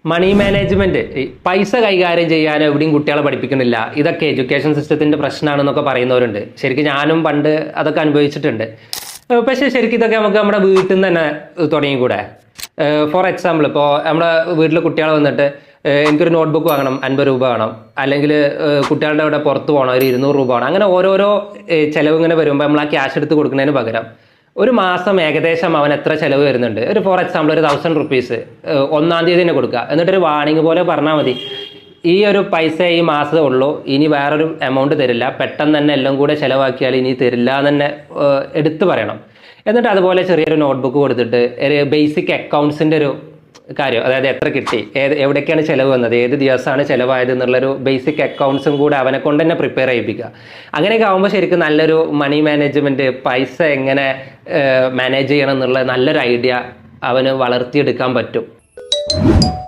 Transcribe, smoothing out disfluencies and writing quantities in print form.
മണി management, പൈസ കൈകാര്യം ചെയ്യാൻ എവിടെയും കുട്ടികളെ പഠിപ്പിക്കുന്നില്ല, ഇതൊക്കെ എഡ്യൂക്കേഷൻ സിസ്റ്റത്തിന്റെ പ്രശ്നമാണെന്നൊക്കെ പറയുന്നവരുണ്ട്. ശരിക്കും ഞാനും പണ്ട് അതൊക്കെ അനുഭവിച്ചിട്ടുണ്ട്. പക്ഷേ ശരിക്കും ഇതൊക്കെ നമുക്ക് നമ്മുടെ വീട്ടിൽ നിന്ന് തന്നെ തുടങ്ങിക്കൂടെ? ഫോർ എക്സാമ്പിൾ, ഇപ്പോൾ നമ്മുടെ വീട്ടിൽ കുട്ടികൾ വന്നിട്ട് എനിക്കൊരു നോട്ട്ബുക്ക് വാങ്ങണം, 50 രൂപ വേണം, അല്ലെങ്കിൽ കുട്ടികളുടെ അവിടെ പുറത്ത് പോകണം, ഒരു 200 രൂപ വേണം. അങ്ങനെ ഓരോരോ ചിലവ് ഇങ്ങനെ വരുമ്പോൾ നമ്മൾ ആ ക്യാഷ് എടുത്ത് കൊടുക്കുന്നതിന് പകരം ഒരു മാസം ഏകദേശം അവൻ എത്ര ചിലവ് വരുന്നുണ്ട്, ഒരു ഫോർ എക്സാമ്പിൾ ഒരു 1000 റുപ്പീസ് 1-ാം തീയതി തന്നെ കൊടുക്കുക. എന്നിട്ടൊരു വാണിംഗ് പോലെ പറഞ്ഞാൽ മതി, ഈ ഒരു പൈസ ഈ മാസം ഉള്ളൂ, ഇനി വേറൊരു എമൗണ്ട് തരില്ല, പെട്ടെന്ന് തന്നെ എല്ലാം കൂടെ ചിലവാക്കിയാൽ ഇനി തരില്ല എന്ന് തന്നെ എടുത്തു പറയണം. എന്നിട്ട് അതുപോലെ ചെറിയൊരു നോട്ട്ബുക്ക് കൊടുത്തിട്ട് ഒരു ബേസിക് അക്കൗണ്ട്സിൻ്റെ ഒരു കാര്യം, അതായത് എത്ര കിട്ടി, എവിടേക്കാണ് ചിലവ് വന്നത്, ഏത് ദിവസമാണ് ചിലവായത് എന്നുള്ളൊരു ബേസിക് അക്കൗണ്ട്സും കൂടെ അവനെ കൊണ്ട് തന്നെ പ്രിപ്പയർ ചെയ്യിപ്പിക്കുക. അങ്ങനെയൊക്കെ ആകുമ്പോൾ ശരിക്കും നല്ലൊരു മണി മാനേജ്മെൻറ്റ്, പൈസ എങ്ങനെ മാനേജ് ചെയ്യണം എന്നുള്ള നല്ലൊരു ഐഡിയ അവന് വളർത്തിയെടുക്കാൻ പറ്റും.